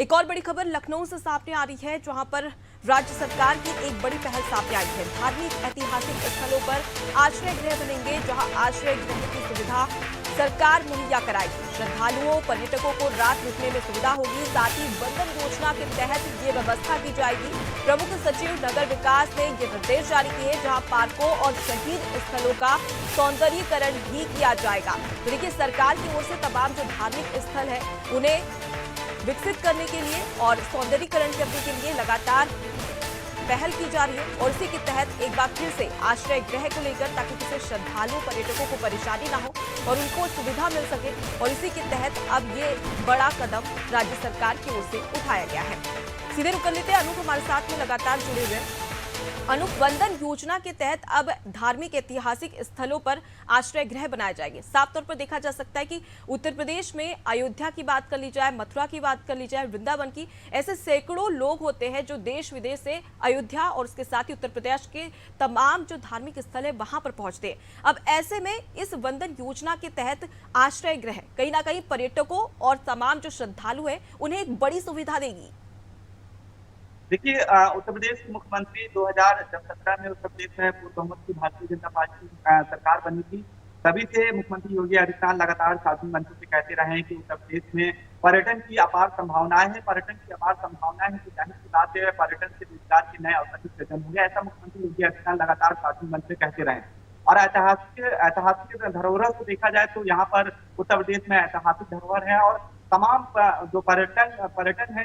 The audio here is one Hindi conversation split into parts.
एक और बड़ी खबर लखनऊ से सामने आ रही है, जहां पर राज्य सरकार की एक बड़ी पहल सामने आई है। धार्मिक ऐतिहासिक स्थलों पर आश्रय गृह बनेंगे, जहां आश्रय गृह की सुविधा सरकार मुहैया कराएगी। श्रद्धालुओं पर्यटकों को रात रुकने में सुविधा होगी। साथ ही वंदन योजना के तहत ये व्यवस्था की जाएगी। प्रमुख सचिव नगर विकास ने ये निर्देश जारी किए, जहां पार्कों और शहीद स्थलों का सौंदर्यीकरण भी किया जाएगा। तो देखिए, सरकार की ओर से तमाम जो धार्मिक स्थल है उन्हें विकसित करने के लिए और सौंदर्यीकरण करने के लिए लगातार पहल की जा रही है। और इसी के तहत एक बार फिर से आश्रय गृह को लेकर, ताकि किसी श्रद्धालु पर्यटकों को परेशानी ना हो और उनको सुविधा मिल सके। और इसी के तहत अब ये बड़ा कदम राज्य सरकार की ओर से उठाया गया है। सीधे रुक लेते हैं, अनूप हमारे साथ में लगातार जुड़े हुए हैं। अनूप, वंदन योजना के तहत अब धार्मिक ऐतिहासिक स्थलों पर आश्रय गृह बनाए जाएंगे। साफ तौर पर देखा जा सकता है कि उत्तर प्रदेश में अयोध्या की बात कर ली जाए, मथुरा की बात कर ली जाए, वृंदावन की, ऐसे सैकड़ों लोग होते हैं जो देश विदेश से अयोध्या और उसके साथ ही उत्तर प्रदेश के तमाम जो धार्मिक स्थल है वहां पर पहुंचते हैं। अब ऐसे में इस वंदन योजना के तहत आश्रय गृह कहीं ना कहीं पर्यटकों और तमाम जो श्रद्धालु है उन्हें एक बड़ी सुविधा देगी। देखिए, उत्तर प्रदेश के मुख्यमंत्री 2017 में उत्तर प्रदेश में पूर्ण बहुमत की भारतीय जनता पार्टी सरकार बनी थी। तभी से मुख्यमंत्री योगी आदित्यनाथ लगातार सार्वजनिक मंचों से कहते रहे हैं कि उत्तर प्रदेश में पर्यटन की अपार संभावनाएं हैं। पर्यटन की अपार संभावनाएं हैं तो जाहिर सी बात है, पर्यटन से रोजगार के नए अवसर की सृजन होंगे। ऐसा मुख्यमंत्री योगी आदित्यनाथ लगातार सार्वजनिक मंच से कहते रहे। और ऐतिहासिक धरोहर को देखा जाए तो यहाँ पर उत्तर प्रदेश में ऐतिहासिक धरोहर है और तमाम जो पर्यटन है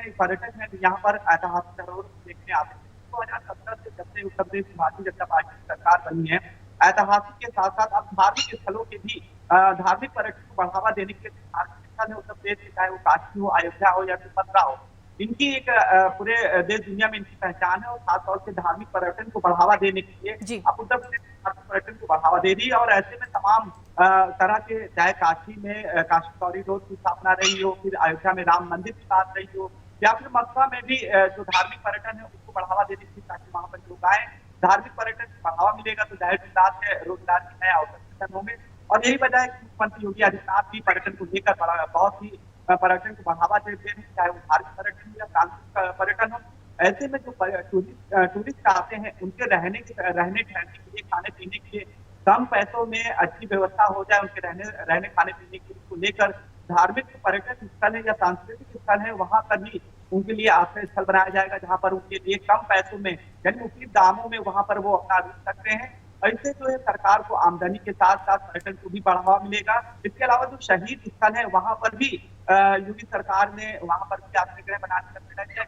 यहाँ पर ऐतिहासिक धरोहर को देखने आते हैं। 2017 से जब से उत्तर प्रदेश भारतीय जनता पार्टी की सरकार बनी है, ऐतिहासिक के साथ साथ अब धार्मिक स्थलों के भी धार्मिक पर्यटन को बढ़ावा देने के लिए धार्मिक स्थल है उत्तर प्रदेश के, चाहे वो काशी हो, अयोध्या हो या फिर मथुरा हो, इनकी एक पूरे देश दुनिया में इनकी पहचान है। और खासतौर से धार्मिक पर्यटन को बढ़ावा देने के लिए अब उत्तर प्रदेश धार्मिक पर्यटन को बढ़ावा दे रही है। और ऐसे में तमाम तरह के, चाहे काशी में काशी कॉरिडोर की स्थापना रही हो, फिर अयोध्या में राम मंदिर की बात रही हो, या फिर मथुरा में भी जो धार्मिक पर्यटन है उसको बढ़ावा देने के लिए, ताकि वहां पर लोग आए, धार्मिक पर्यटन को बढ़ावा मिलेगा तो जाहिर सी बात है रोजगार के नए अवसर होंगे। और यही वजह है कि मुख्यमंत्री योगी आदित्यनाथ भी पर्यटन को लेकर बहुत ही पर्यटन को बढ़ावा देते हैं, चाहे वो धार्मिक पर्यटन या सांस्कृतिक पर्यटन हो। ऐसे में जो टूरिस्ट आते हैं उनके रहने ठहरने के लिए, खाने पीने के लिए कम पैसों में अच्छी व्यवस्था हो जाए, उनके रहने खाने पीने को लेकर धार्मिक पर्यटन स्थल है या सांस्कृतिक स्थल है वहां पर भी उनके लिए आश्रय स्थल बनाया जाएगा, जहां पर उनके लिए कम पैसों में यानी उचित दामों में वहां पर वो अपना रुक सकते हैं। ऐसे जो है सरकार को आमदनी के साथ साथ पर्यटन को भी बढ़ावा मिलेगा। इसके अलावा जो शहीद स्थल है वहां पर भी योगी सरकार ने वहां पर भी आश्रय गृह बनाने का निर्णय लिया।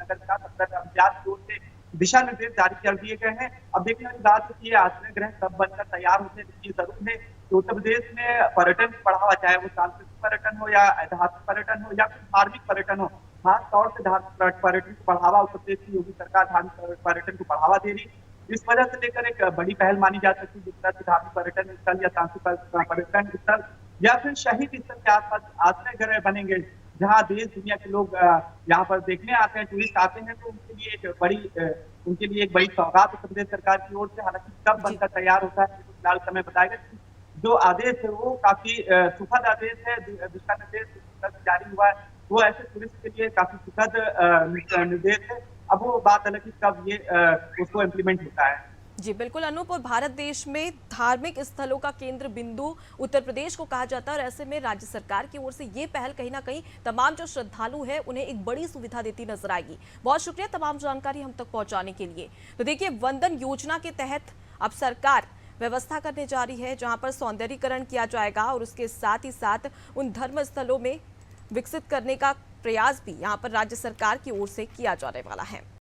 नगर का 17 की ओर से दिशा निर्देश जारी कर दिए गए हैं। अब देखने वाली बात है कि ये आश्रय गृह कब बनकर तैयार होते हैं। ये जरूर है कि उत्तर प्रदेश में पर्यटन को बढ़ावा, चाहे वो सांस्कृतिक पर्यटन हो या ऐतिहासिक पर्यटन हो या फिर धार्मिक पर्यटन हो, खास तौर से धार्मिक पर्यटन को बढ़ावा उत्तर प्रदेश की योगी सरकार धार्मिक पर्यटन को बढ़ावा दे रही है। इस वजह से लेकर एक बड़ी पहल मानी जा सकती है, जिस तरह से धार्मिक पर्यटन स्थल या सांस्कृतिक पर्यटन स्थल या फिर शहीद स्थल के आसपास आश्रय गृह बनेंगे, जहाँ देश दुनिया के लोग यहाँ पर देखने आते हैं, टूरिस्ट आते हैं, तो उनके लिए एक बड़ी सौगात उत्तर प्रदेश सरकार की ओर से। हालांकि कब बनकर तैयार होता है तो फिलहाल समय बताएगा। जो आदेश है वो काफी सुखद आदेश है, दिशा निर्देश जारी हुआ है वो ऐसे टूरिस्ट के लिए काफी सुखद निर्देश है। अब वो बात अलग कि कब ये उसको इम्प्लीमेंट होता है। जी बिल्कुल अनूप, और भारत देश में धार्मिक स्थलों का केंद्र बिंदु उत्तर प्रदेश को कहा जाता है, और ऐसे में राज्य सरकार की ओर से ये पहल कहीं ना कहीं तमाम जो श्रद्धालु है उन्हें एक बड़ी सुविधा देती नजर आएगी। बहुत शुक्रिया तमाम जानकारी हम तक पहुंचाने के लिए। तो देखिए, वंदन योजना के तहत अब सरकार व्यवस्था करने जा रही है, जहां पर सौंदर्यीकरण किया जाएगा और उसके साथ ही साथ उन धर्म स्थलों में विकसित करने का प्रयास भी यहाँ पर राज्य सरकार की ओर से किया जाने वाला है।